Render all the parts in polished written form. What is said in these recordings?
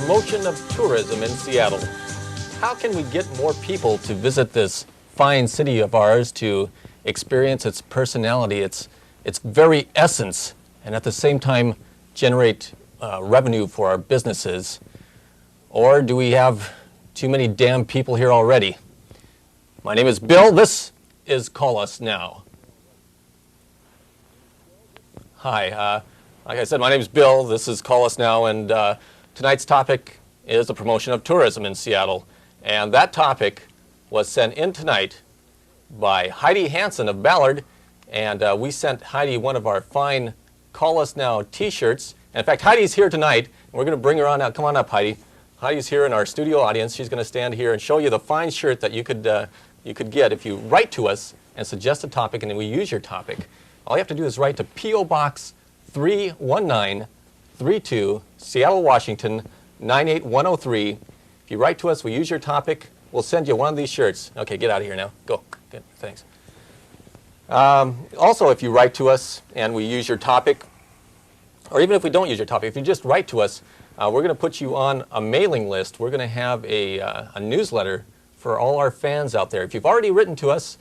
promotion of tourism in Seattle. How can we get more people to visit this fine city of ours, to experience its personality, its very essence, and at the same time generate revenue for our businesses? Or do we have too many damn people here already? My name is Bill. This is Call Us Now. Hi, like I said, my name is Bill. This is Call Us Now, and tonight's topic is the promotion of tourism in Seattle. And that topic was sent in tonight by Heidi Hansen of Ballard, and we sent Heidi one of our fine Call Us Now t-shirts. In fact, Heidi's here tonight, and we're going to bring her on out. Come on up, Heidi. Heidi's here in our studio audience. She's going to stand here and show you the fine shirt that you could get if you write to us and suggest a topic, and then we use your topic. All you have to do is write to P.O. Box 31932, Seattle, Washington, 98103. If you write to us, we use your topic, we'll send you one of these shirts. Okay, get out of here now. Go. Good, thanks. Also, if you write to us and we use your topic, or even if we don't use your topic, if you just write to us, we're going to put you on a mailing list. We're going to have a newsletter for all our fans out there. If you've already written to us,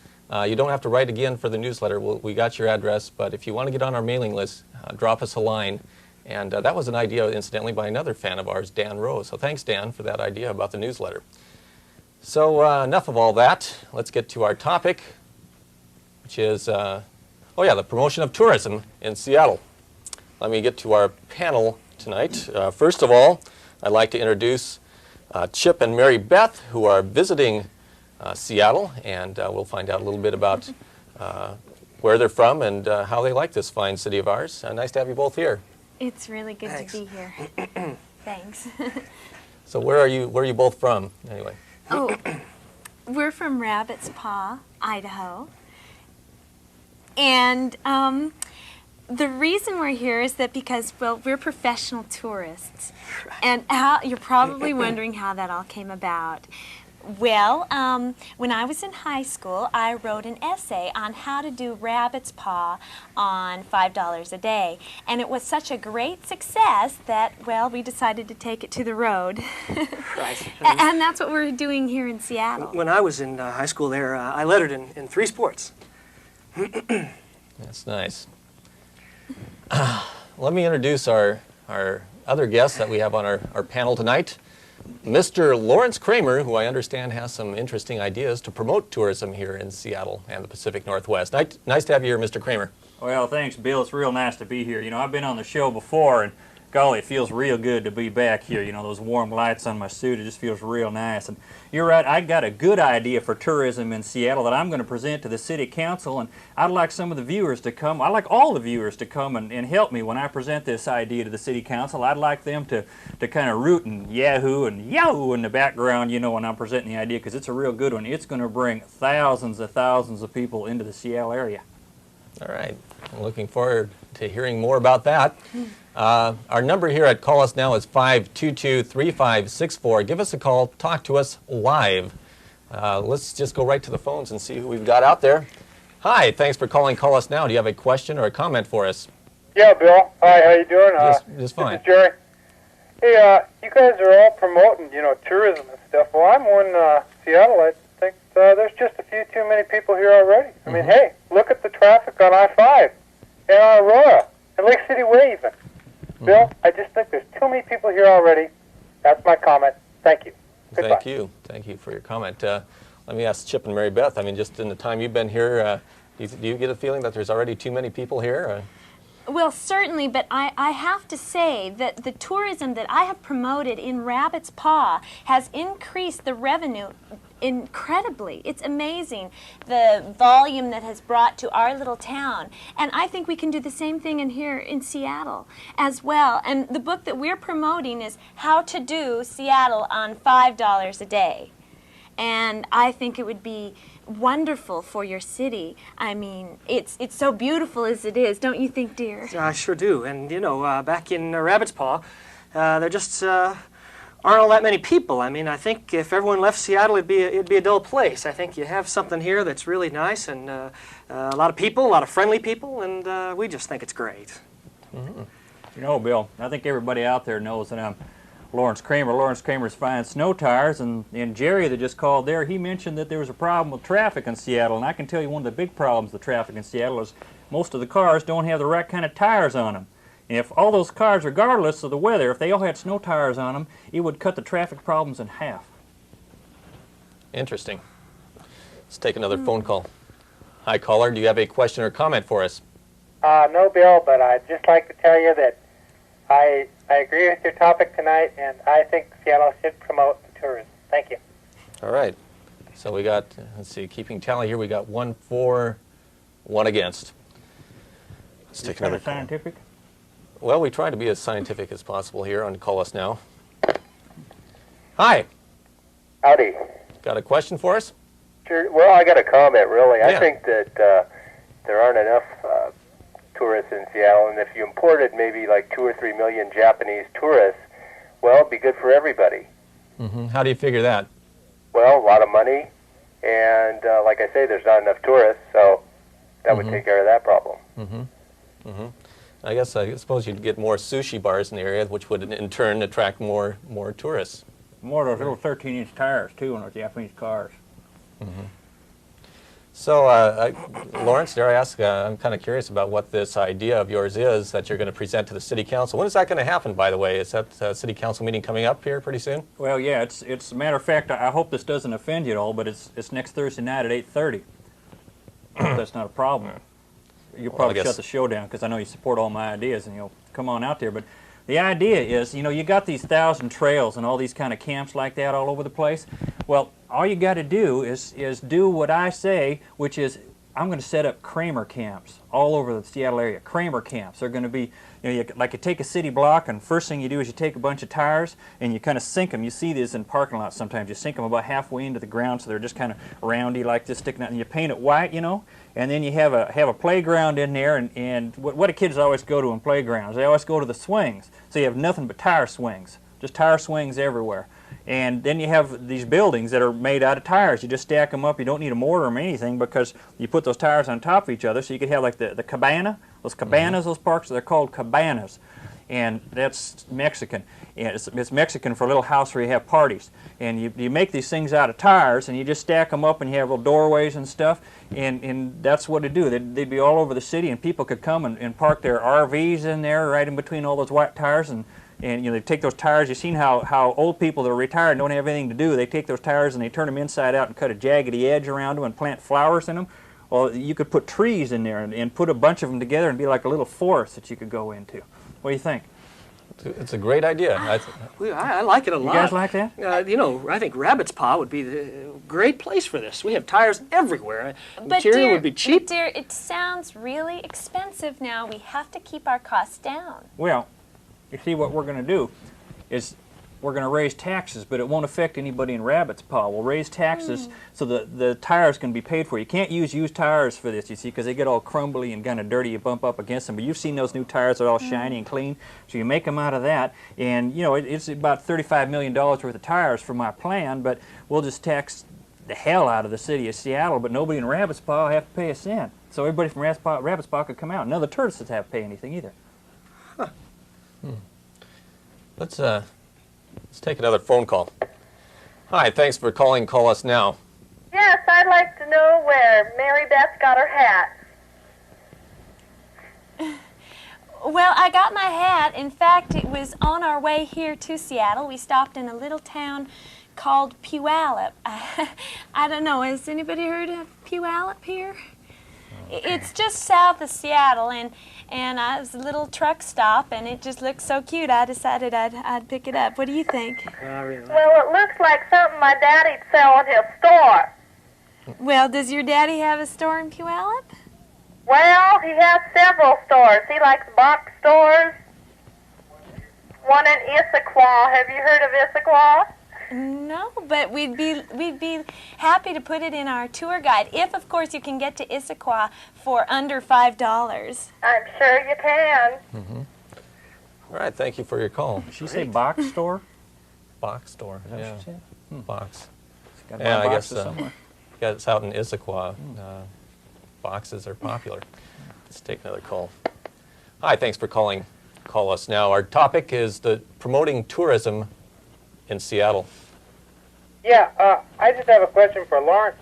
you don't have to write again for the newsletter. We got your address, but if you want to get on our mailing list, drop us a line. And that was an idea, incidentally, by another fan of ours, Dan Rose. So thanks, Dan, for that idea about the newsletter. So enough of all that. Let's get to our topic, which is, the promotion of tourism in Seattle. Let me get to our panel tonight. First of all, I'd like to introduce Chip and Mary Beth, who are visiting Seattle, and we'll find out a little bit about where they're from and how they like this fine city of ours. Nice to have you both here. It's really good to be here. Thanks. So where are you both from, anyway? Oh, we're from Rabbit's Paw, Idaho. And the reason we're here is that because, well, we're professional tourists. And you're probably wondering how that all came about. Well, when I was in high school, I wrote an essay on how to do Rabbit's Paw on $5 a day. And it was such a great success that, well, we decided to take it to the road. Right. And that's what we're doing here in Seattle. When I was in high school there, I lettered in 3 sports. That's nice. Let me introduce our other guests that we have on our panel tonight. Mr. Lawrence Kramer, who I understand has some interesting ideas to promote tourism here in Seattle and the Pacific Northwest. Nice to have you here, Mr. Kramer. Well, thanks, Bill. It's real nice to be here. You know, I've been on the show before, and golly, it feels real good to be back here. You know, those warm lights on my suit, it just feels real nice. And you're right, I got a good idea for tourism in Seattle that I'm going to present to the City Council, and I'd like some of the viewers to come. I'd like all the viewers to come and help me when I present this idea to the City Council. I'd like them to kind of root and yahoo and yahoo in the background, you know, when I'm presenting the idea, because it's a real good one. It's going to bring thousands of people into the Seattle area. All right. I'm looking forward to hearing more about that. Our number here at Call Us Now is 522-3564. Give us a call. Talk to us live. Let's just go right to the phones and see who we've got out there. Hi. Thanks for calling Call Us Now. Do you have a question or a comment for us? Yeah, Bill. Hi, how you doing? Just fine. This is Jerry. Hey, you guys are all promoting, tourism and stuff. Well, I'm in Seattle. I think there's just a few too many people here already. I mean, hey, look at the traffic on I-5 and on Aurora and Lake City Way even. Bill, I just think there's too many people here already. That's my comment. Thank you. Goodbye. Thank you. Thank you for your comment. Let me ask Chip and Mary Beth. I mean, just in the time you've been here, do you get a feeling that there's already too many people here? Well, certainly, but I have to say that the tourism that I have promoted in Rabbit's Paw has increased the revenue incredibly. It's amazing the volume that has brought to our little town. And I think we can do the same thing in here in Seattle as well. And the book that we're promoting is How to Do Seattle on $5 a Day. And I think it would be wonderful for your city. I mean, it's so beautiful as it is, don't you think, dear? I sure do. And, back in Rabbit's Paw, there just aren't all that many people. I mean, I think if everyone left Seattle, it'd be a dull place. I think you have something here that's really nice, and a lot of people, a lot of friendly people, and we just think it's great. Mm-hmm. You know, Bill, I think everybody out there knows that Lawrence Kramer. Lawrence Kramer's Fine Snow Tires, and Jerry that just called there, he mentioned that there was a problem with traffic in Seattle, and I can tell you one of the big problems with traffic in Seattle is most of the cars don't have the right kind of tires on them. And if all those cars, regardless of the weather, if they all had snow tires on them, it would cut the traffic problems in half. Interesting. Let's take another phone call. Hi, caller. Do you have a question or comment for us? No, Bill, but I'd just like to tell you that I agree with your topic tonight, and I think Seattle should promote the tourism. Thank you. All right. So we got, let's see, keeping tally here, we got 1 for, 1 against. Let's take another call. Scientific? Well, we try to be as scientific as possible here on Call Us Now. Hi. Howdy. Got a question for us? Sure. Well, I got a comment, really. Yeah. I think that there aren't enough tourists in Seattle, and if you imported maybe like 2 or 3 million Japanese tourists, well, it'd be good for everybody. Mm-hmm. How do you figure that? Well, a lot of money, and like I say, there's not enough tourists, so that would take care of that problem. Mm-hmm. Mm-hmm. I suppose you'd get more sushi bars in the area, which would in turn attract more tourists. More of those little 13-inch tires, too, on those Japanese cars. Mm-hmm. So, Lawrence, dare I ask, I'm kind of curious about what this idea of yours is that you're going to present to the City Council. When is that going to happen, by the way? Is that City Council meeting coming up here pretty soon? Well, yeah, it's a matter of fact, I hope this doesn't offend you at all, but it's next Thursday night at 8:30. That's not a problem. You'll probably shut the show down because I know you support all my ideas and you'll come on out there. But the idea is, you know, you got these 1,000 trails and all these kind of camps like that all over the place. Well, all you got to do is do what I say, which is I'm going to set up Kramer camps all over the Seattle area. Kramer camps. They're going to be, you know, like you take a city block, and first thing you do is you take a bunch of tires and you kind of sink them. You see these in parking lots sometimes. You sink them about halfway into the ground, so they're just kind of roundy like this, sticking out, and you paint it white, you know. And then you have a playground in there, and what do kids always go to in playgrounds? They always go to the swings. So you have nothing but tire swings, just tire swings everywhere. And then you have these buildings that are made out of tires. You just stack them up. You don't need a mortar or anything because you put those tires on top of each other. So you could have like the cabana, those cabanas, those parks, they're called cabanas. And that's Mexican. And it's Mexican for a little house where you have parties. And you make these things out of tires, and you just stack them up, and you have little doorways and stuff. And that's what they do. They'd be all over the city, and people could come and park their RVs in there right in between all those white tires. And you know, they take those tires. You've seen how old people that are retired and don't have anything to do, they take those tires and they turn them inside out and cut a jaggedy edge around them and plant flowers in them. Well, you could put trees in there and put a bunch of them together and be like a little forest that you could go into. What do you think? It's a great idea. I like it a lot. You guys like that? You know, I think Rabbit's Paw would be a great place for this. We have tires everywhere. But Material would be cheap. Dear, it sounds really expensive now. We have to keep our costs down. Well, you see, what we're going to do is we're going to raise taxes, but it won't affect anybody in Rabbit's Paw. We'll raise taxes so the tires can be paid for. You can't use used tires for this, you see, because they get all crumbly and kind of dirty. You bump up against them. But you've seen those new tires are all shiny and clean, so you make them out of that. And, you know, it's about $35 million worth of tires for my plan, but we'll just tax the hell out of the city of Seattle, but nobody in Rabbit's Paw will have to pay a cent. So everybody from Rabbit's Paw could come out. None of the tourists would have to pay anything either. Huh. Let's take another phone call. Hi, thanks for calling Call Us Now. Yes, I'd like to know where Mary Beth got her hat. Well, I got my hat. In fact, it was on our way here to Seattle. We stopped in a little town called Puyallup. I don't know, has anybody heard of Puyallup here? It's just south of Seattle, and it was a little truck stop, and it just looked so cute. I decided I'd pick it up. What do you think? Well, it looks like something my daddy'd sell at his store. Well, does your daddy have a store in Puyallup? Well, he has several stores. He likes box stores. One in Issaquah. Have you heard of Issaquah? No, but we'd be happy to put it in our tour guide if, of course, you can get to Issaquah for under $5. I'm sure you can. Mm-hmm. All right, thank you for your call. Did she say box store? Box store, Is that yeah. what she said? Box. Got Yeah, I guess boxes somewhere. yeah, it's out in Issaquah. Boxes are popular. Let's take another call. Hi, thanks for calling Call Us Now. Our topic is the promoting tourism in Seattle. Yeah, I just have a question for Lawrence.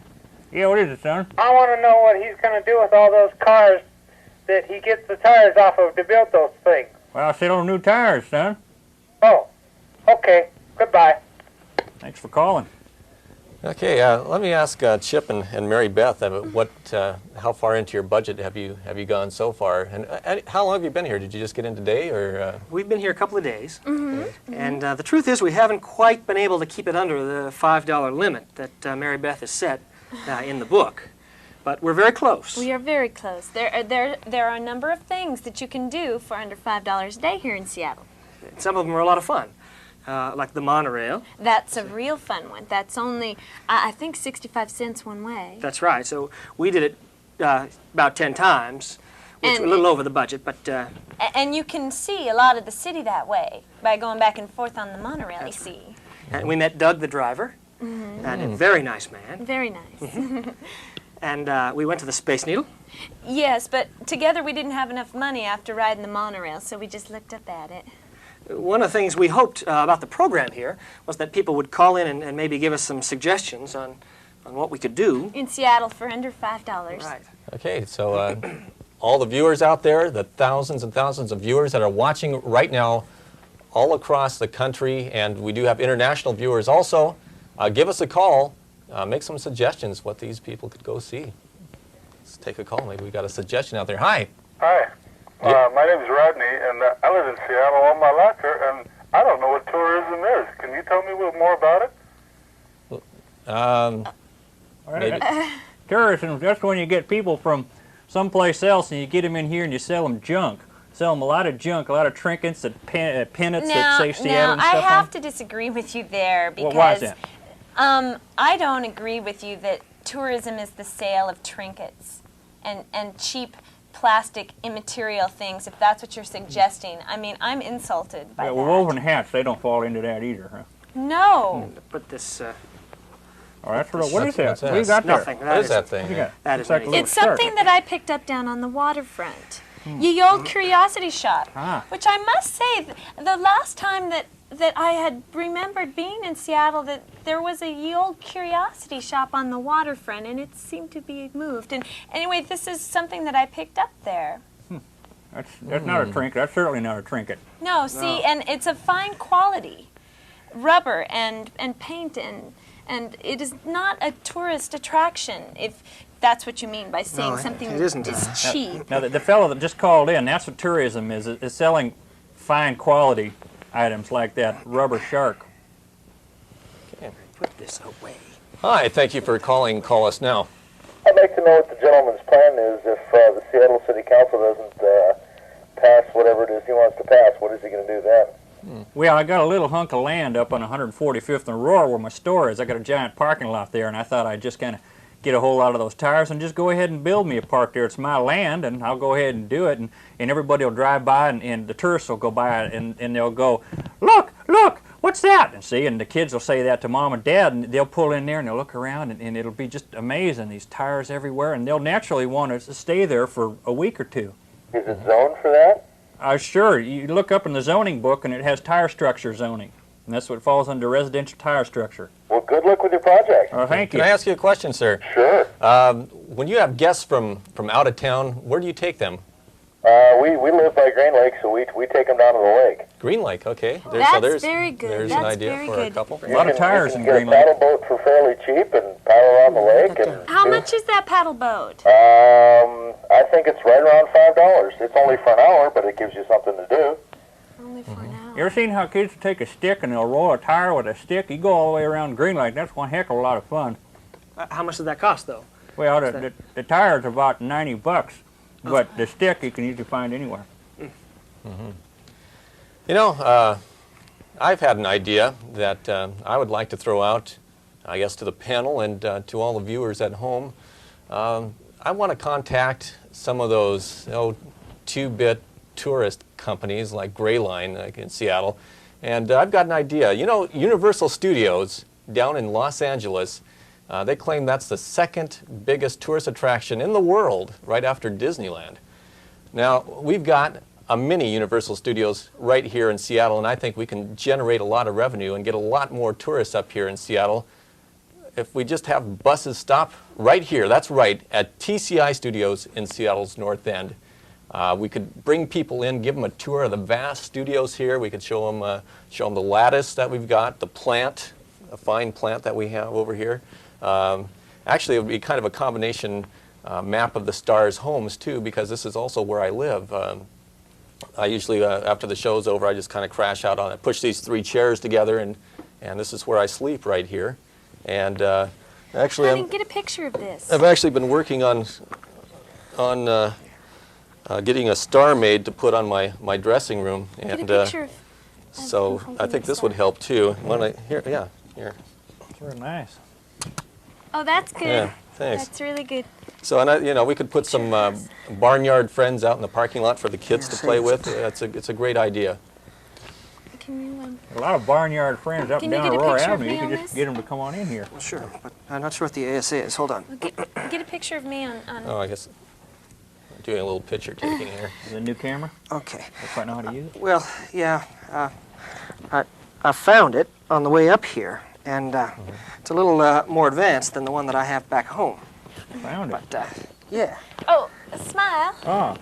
Yeah, what is it, son? I want to know what he's going to do with all those cars that he gets the tires off of to build those things. Well, I'll sit on new tires, son. Oh, okay. Goodbye. Thanks for calling. Okay, let me ask Chip and Mary Beth, how far into your budget have you gone so far? And how long have you been here? Did you just get in today, or? We've been here a couple of days, and the truth is we haven't quite been able to keep it under the $5 limit that Mary Beth has set in the book. But we're very close. We are very close. There are a number of things that you can do for under $5 a day here in Seattle. Some of them are a lot of fun, like the monorail. That's a real fun one. That's only, I think, 65 cents one way. That's right. So we did it about 10 times, which And- a little over the budget, but And you can see a lot of the city that way by going back and forth on the monorail, you see. and we met Doug the driver, and a very nice man. Very nice. And we went to the Space Needle. Yes, but together we didn't have enough money after riding the monorail, so we just looked up at it. One of the things we hoped about the program here was that people would call in and maybe give us some suggestions on what we could do. In Seattle for under $5. Right. Okay, so all the viewers out there, the thousands and thousands of viewers that are watching right now all across the country, and we do have international viewers also, give us a call, make some suggestions what these people could go see. Let's take a call. Maybe we got a suggestion out there. Hi. Hi. My name is Rodney, and I live in Seattle all my life here, and I don't know what tourism is. Can you tell me a little more about it? Maybe. Tourism, that's when you get people from someplace else and you get them in here and you sell them junk. Sell them a lot of junk, a lot of trinkets, pennants that say Seattle and I stuff have on. to disagree with you there because Why is that? I don't agree with you that tourism is the sale of trinkets and cheap plastic immaterial things, if that's what you're suggesting. I mean, I'm insulted by Yeah, that. well, woven hats, they don't fall into that either, huh? No. But this, Oh, that's what is that? What's that? What do you got there? nothing. What is that thing? What do you got? That Looks is like a amazing. little It's skirt. something that I picked up down on the waterfront. Ye Old Curiosity Shop, which I must say, the last time that I had remembered being in Seattle, that there was a Ye Old Curiosity Shop on the waterfront, and it seemed to be moved. And anyway, this is something that I picked up there. That's not a trinket. That's certainly not a trinket. No, see, and it's a fine quality rubber and paint, and it is not a tourist attraction, if that's what you mean by saying No, something it isn't. is cheap. Now, the fellow that just called in, that's what tourism is selling fine quality items like that rubber shark. Put this away. Hi, thank you for calling. Call us now. I'd like to know what the gentleman's plan is if the Seattle City Council doesn't pass whatever it is he wants to pass. What is he going to do then? Well, I got a little hunk of land up on 145th and Aurora where my store is. I got a giant parking lot there, and I thought I'd just kind of get a whole lot of those tires and just go ahead and build me a park there. It's my land, and I'll go ahead and do it, and everybody will drive by, and the tourists will go by, and they'll go, look, what's that? And see, and the kids will say that to mom and dad, and they'll pull in there and they'll look around, and it'll be just amazing, these tires everywhere, and they'll naturally want to stay there for a week or two. Is it zoned for that? Sure. You look up in the zoning book, and it has tire structure zoning, and that's what falls under residential tire structure. Well, good luck with your project. Oh, thank you. Can I ask you a question, sir? Sure. When you have guests from out of town, where do you take them? We live by Green Lake, so we take them down to the lake. Green Lake, okay. That's very good. There's That's an idea very for good. a couple. A lot of tires in You Green can get a Lake. paddle boat for fairly cheap and paddle around the lake. And How much is that paddle boat? I think it's right around $5. It's only for an hour, but it gives you something to do. Only for an hour. You ever seen how kids take a stick and they'll roll a tire with a stick? You go all the way around Green Lake. That's one heck of a lot of fun. How much does that cost, though? Well, the tire's about $90, but the stick you can usually find anywhere. You know, I've had an idea that I would like to throw out, I guess, to the panel and to all the viewers at home. I want to contact some of those 2-bit tourist companies like Grayline like in Seattle, and I've got an idea. You know, Universal Studios down in Los Angeles, they claim that's the second biggest tourist attraction in the world, right after Disneyland. Now, we've got a mini Universal Studios right here in Seattle, and I think we can generate a lot of revenue and get a lot more tourists up here in Seattle if we just have buses stop right here, that's right, at TCI Studios in Seattle's North End. We could bring people in, give them a tour of the vast studios here. We could show them the lattice that we've got, the plant, a fine plant that we have over here. Actually, it would be kind of a combination map of the stars' homes, too, because this is also where I live. I usually, after the show's over, I just kind of crash out on it, push these 3 chairs together, and this is where I sleep right here. And actually, Honey, get a picture of this. I've actually been working on getting a star made to put on my dressing room. Get And a picture of so holding I think the this star. would help, too. Here. It's really nice. Oh, that's good. Yeah, thanks. That's really good. So, and we could put some barnyard friends out in the parking lot for the kids to play with. It's a great idea. Can you, A lot of barnyard friends up Can and you down get a Aurora picture of Avenue. me You can on just this? get them to come on in here. Well, sure, but I'm not sure what the ASA is. Hold on. get a picture of me on Oh, I guess I'm doing a little picture taking here. Is it a new camera? Okay. I quite know how to use it. Well, yeah, I found it on the way up here, and it's a little more advanced than the one that I have back home. Found it. But, yeah. Oh, a smile. Oh,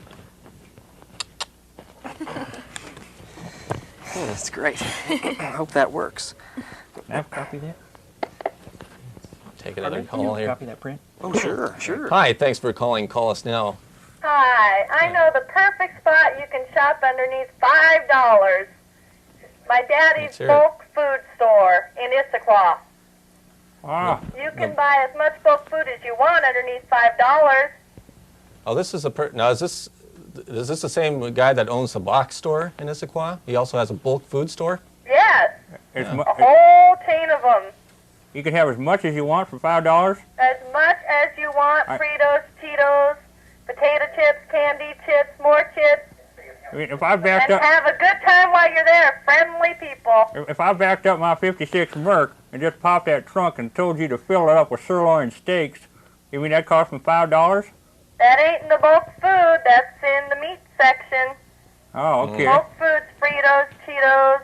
That's great. I hope that works. can I have a copy of that? Take another Can you call have a here. copy of that print? Oh, sure, sure. Hi, thanks for calling. Call us now. Hi, I know the perfect spot you can shop underneath $5. My daddy's Let's hear it. bulk food store in Issaquah. Ah, You can buy as much bulk food as you want underneath $5. Oh, this is now is this the same guy that owns the box store in Issaquah? He also has a bulk food store? Yes, it's a whole chain of them. you can have as much as you want for $5. As much as you want, Fritos, Cheetos, potato chips, candy chips, more chips, I mean, if I backed and up, have a good time while you're there. Friendly people. if I backed up my '56 Merc and just popped that trunk and told you to fill it up with sirloin steaks, you mean that cost me $5? That ain't in the bulk food. That's in the meat section. Oh, okay. Bulk foods, Fritos, Cheetos,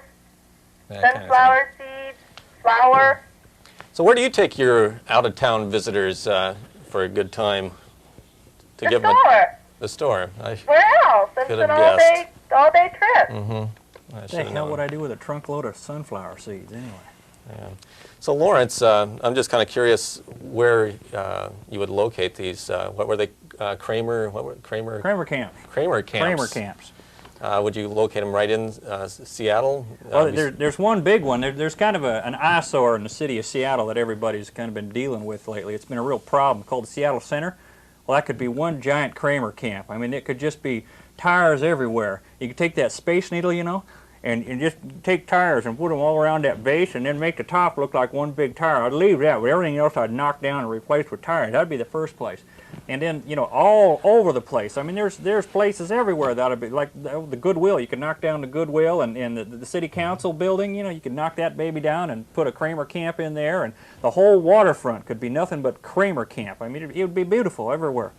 That kind of sunflower seeds, flour. thing. So where do you take your out-of-town visitors for a good time? To The give them store. the store. Where else? It's Could've an all-day trip. I What should the have hell known. would I do with a trunk load of sunflower seeds anyway? So Lawrence, I'm just kind of curious where you would locate these. What were they? Kramer? What were Kramer? Kramer camps. Kramer camps. Kramer camps. Would you locate them right in Seattle? Well, there's one big one. There's kind of an eyesore in the city of Seattle that everybody's kind of been dealing with lately. It's been a real problem called the Seattle Center. Well, that could be one giant Kramer camp. I mean, it could just be tires everywhere. You could take that Space Needle, and just take tires and put them all around that base and then make the top look like one big tire. I'd leave that, but everything else I'd knock down and replace with tires. That'd be the first place. And then, all over the place. I mean, there's places everywhere that would be, like the Goodwill. You could knock down the Goodwill and the City Council building, you could knock that baby down and put a Kramer camp in there, and the whole waterfront could be nothing but Kramer camp. I mean, it would be beautiful everywhere.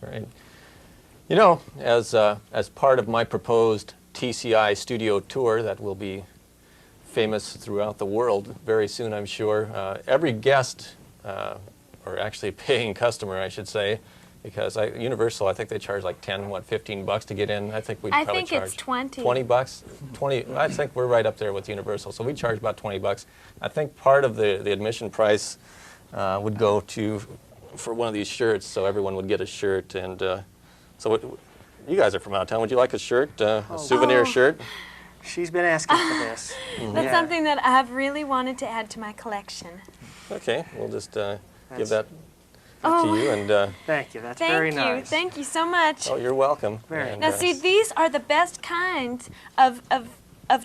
Right. As part of my proposed TCI studio tour that will be famous throughout the world very soon, I'm sure, every guest, or actually paying customer, I should say, because Universal, I think they charge like 15 bucks to get in. I think we I probably think charge it's 20. 20 bucks. 20. I think we're right up there with Universal, so we charge about 20 bucks. I think part of the admission price would go for one of these shirts, so everyone would get a shirt. And you guys are from out of town. Would you like a shirt, a souvenir shirt? She's been asking for this. That's something that I've really wanted to add to my collection. Okay, we'll just give That's- that to you. And Thank you. That's very Thank you. nice. Thank you so much. oh, you're welcome. Very And, Now, see, these are the best kinds of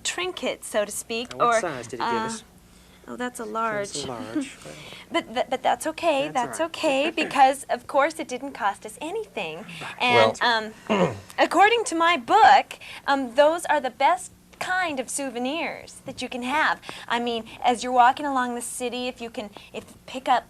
trinkets, so to speak. What size did he give us? Oh, that's a large. It's a large. But that's okay. That's That's all right. okay because, of course, it didn't cost us anything. And according to my book, those are the best kind of souvenirs that you can have. I mean, as you're walking along the city, if you pick up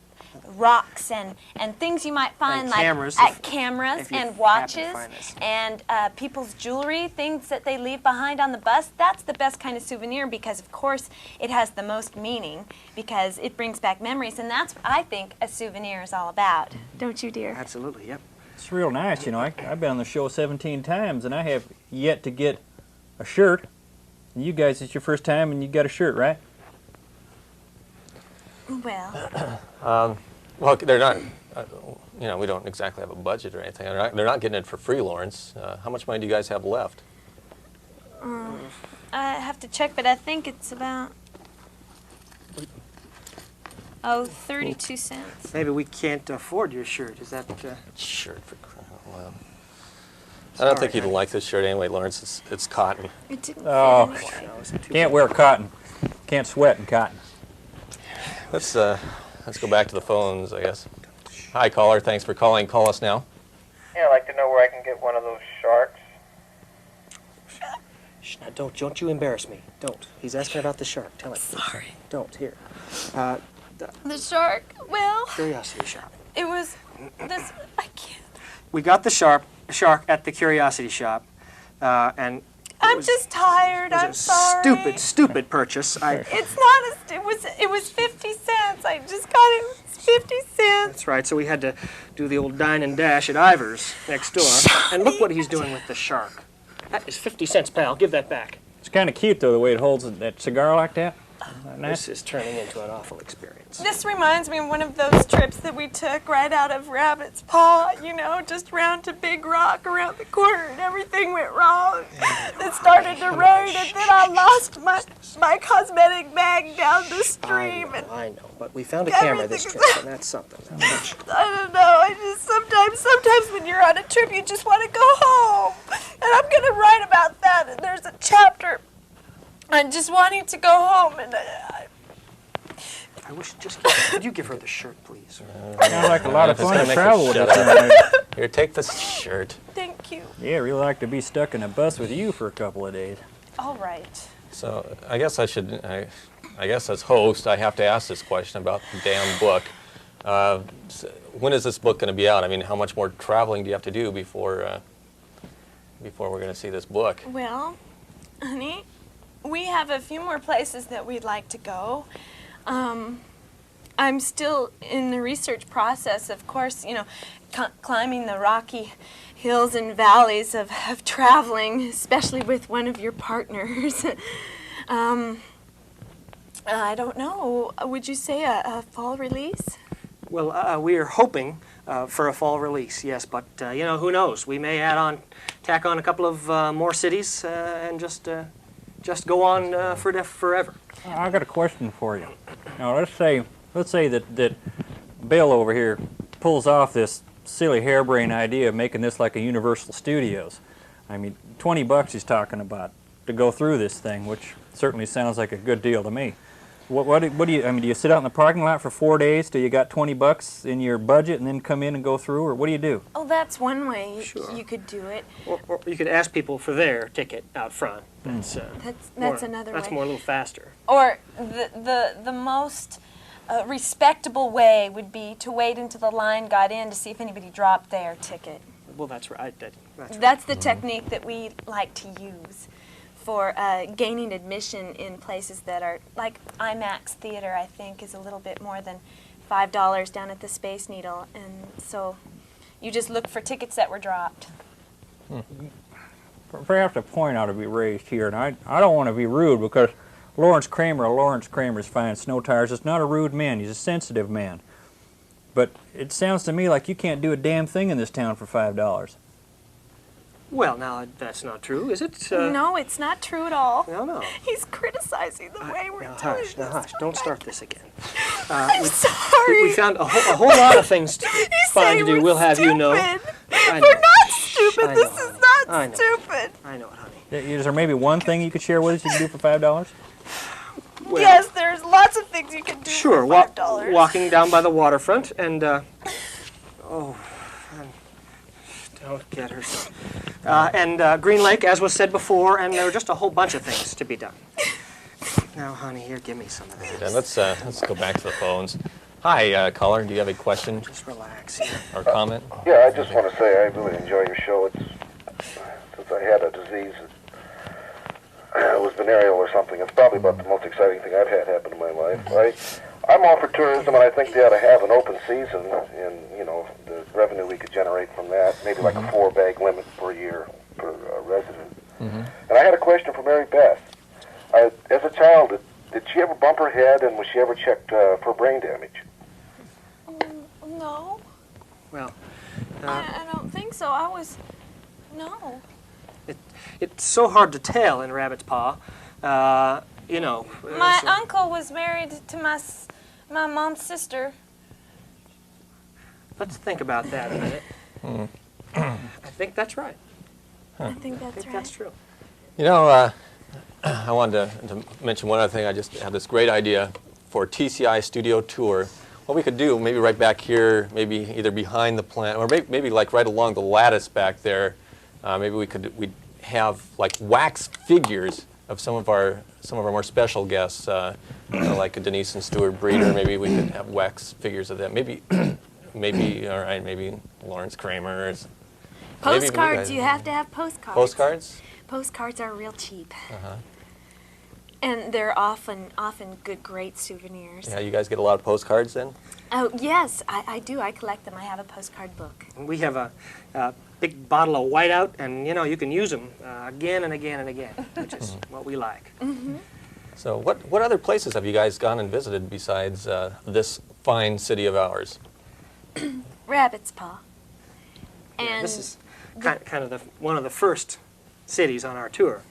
rocks and things you might find And like cameras, at if cameras you and happen to watches find this. and people's jewelry, things that they leave behind on the bus. That's the best kind of souvenir because, of course, it has the most meaning because it brings back memories, and that's what I think a souvenir is all about. Don't you, dear? Absolutely, yep. It's real nice, you know. I've been on the show 17 times, and I have yet to get a shirt. And you guys, it's your first time, and you got a shirt, right? Well, Well, they're not, you know, we don't exactly have a budget or anything. They're not getting it for free, Lawrence. How much money do you guys have left? I have to check, but I think it's about, 32 cents. Maybe we can't afford your shirt. Is that... Shirt for crying out loud. I don't think you'd Sorry. like this shirt anyway, Lawrence. It's cotton. It didn't Oh. fit anyway. No, is it too Can't big? wear cotton. Can't sweat in cotton. Let's go back to the phones, I guess. Hi, caller. Thanks for calling. Call us now. Yeah, I'd like to know where I can get one of those sharks. Shh, now don't you embarrass me. Don't. He's asking about the shark. Tell him. Sorry. Don't. Here. The shark, well, Curiosity shop. it was this, I can't. We got the shark at the Curiosity shop, and I'm just tired, it I'm was sorry. a stupid purchase. It's not it was 50 cents. I just got it. It's 50 cents. That's right. So we had to do the old dine and dash at Ivor's next door. And look what he's doing with the shark. That is 50 cents, pal. Give that back. It's kind of cute, though, the way it holds that cigar like that. Nice. This is turning into an awful experience. This reminds me of one of those trips that we took right out of Rabbit's Paw, you know, just round to Big Rock around the corner and everything went wrong. It started to rain and then I lost my cosmetic bag down the stream. And I know, but we found a camera this trip, and that's something. I don't know, I just sometimes when you're on a trip you just want to go home. And I'm going to write about that, and there's a chapter on just wanting to go home, and I wish would you give her the shirt, please? Sounds like a lot of If it's fun gonna to make you travel with shut this up. thing. Here, take this shirt. thank you. Yeah, really like to be stuck in a bus with you for a couple of days. All right. So I guess I guess as host, I have to ask this question about the damn book. When is this book going to be out? I mean, how much more traveling do you have to do before we're going to see this book? Well, honey, we have a few more places that we'd like to go. I'm still in the research process, of course, you know, climbing the rocky hills and valleys of traveling, especially with one of your partners. I don't know, would you say a fall release? Well, we are hoping for a fall release, yes, but you know, who knows? We may tack on a couple of more cities and just go on forever. I got a question for you. Now, let's say that Bill over here pulls off this silly harebrained idea of making this like a Universal Studios. I mean, $20 he's talking about to go through this thing, which certainly sounds like a good deal to me. What do you, I mean, do you sit out in the parking lot for 4 days till you got $20 in your budget and then come in and go through, or what do you do? Oh, that's one way Sure. you could do it. Or you could ask people for their ticket out front. That's Another That's way. more a little faster. Or the most respectable way would be to wait until the line got in to see if anybody dropped their ticket. Well, that's right. That's right. That's the technique that we like to use for gaining admission in places that are, like IMAX Theater, I think, is a little bit more than $5 down at the Space Needle. And so you just look for tickets that were dropped. Perhaps a point ought to be raised here, and I don't want to be rude because Lawrence Kramer's fine snow tires is not a rude man. He's a sensitive man. But it sounds to me like you can't do a damn thing in this town for $5. Well, now, that's not true, is it? No, it's not true at all. No. He's criticizing the way we're Now, doing hush, now, this. hush. Don't start this again. I'm sorry. We found a whole lot of things He's fine saying to do. we're We'll have you know. stupid. I know. We're not stupid. I This know. is not I know. stupid. I know it, honey. Is there maybe one thing you could share with us you can do for $5? Well, Yes, there's lots of things you can do Sure, for $5. walking down by the waterfront and, don't get her. And Green Lake, as was said before, and there were just a whole bunch of things to be done. Now, honey, here, give me some of that. And let's go back to the phones. Hi, caller. Do you have a question Just relax here. or comment? Yeah, I just want to say I really enjoy your show. It's since I had a disease, it was venereal or something. It's probably about the most exciting thing I've had happen in my life. I'm all for tourism, and I think they ought to have an open season, and the revenue we could generate from that, maybe like a 4-bag limit per year per resident. And I had a question for Mary Beth. As a child, did she ever bump her head, and was she ever checked for brain damage? No, Well, I don't think so. No. it's so hard to tell in Rabbit's Paw. My uncle was married to my mom's sister. Let's think about that a minute. I think that's right. I think that's I think right. that's true. I wanted to mention one other thing. I just had this great idea for TCI studio tour. What we could do, maybe right back here, maybe either behind the plant, or maybe like right along the lattice back there. Maybe we'd have like wax figures of some of our more special guests, like Denise and Stuart Breeder. Maybe we could have wax figures of them. Maybe Lawrence Kramer. Postcards, you have to have postcards. Postcards? Postcards are real cheap. And they're often great souvenirs. Yeah, you guys get a lot of postcards then? Oh, yes, I do. I collect them. I have a postcard book. We have a big bottle of whiteout, and you can use them again and again and again, which is what we like. So what other places have you guys gone and visited besides this fine city of ours? Rabbit's Paw. And This is kind of one of the first cities on our tour.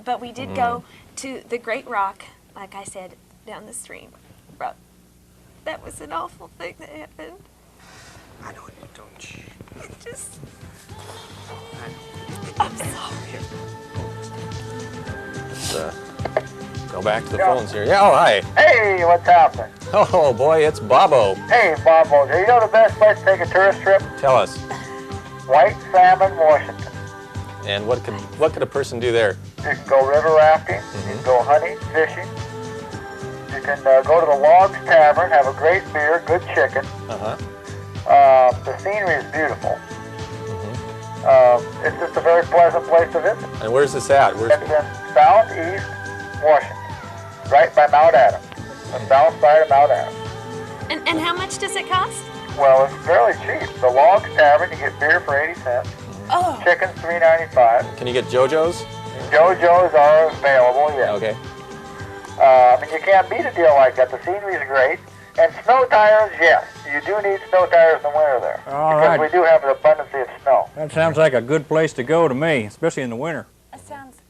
but we did go to the Great Rock, like I said, down the stream. But that was an awful thing that happened. I know it. Don't. It just. I know. I'm sorry. Let's go back to the phones here. Yeah, oh, hi. Hey, what's happening? Oh, boy, it's Bobo. Hey, Bobo, do you know the best place to take a tourist trip? Tell us. White Salmon, Washington. And what could a person do there? You can go river rafting, you can go hunting, fishing. You can go to the Logs Tavern, have a great beer, good chicken. The scenery is beautiful. It's just a very pleasant place to visit. And where's this at? It's in southeast Washington, right by Mount Adams, the south side of Mount Adams. And how much does it cost? Well, it's fairly cheap. The Logs Tavern, you get beer for 80 cents. Oh. Chicken's $3.95. Can you get JoJo's? JoJo's are available, yes. Okay. You can't beat a deal like that. The scenery's great. And snow tires, yes. You do need snow tires in the winter there. All because right. we do have an abundance of snow. That sounds like a good place to go to me, especially in the winter. That sounds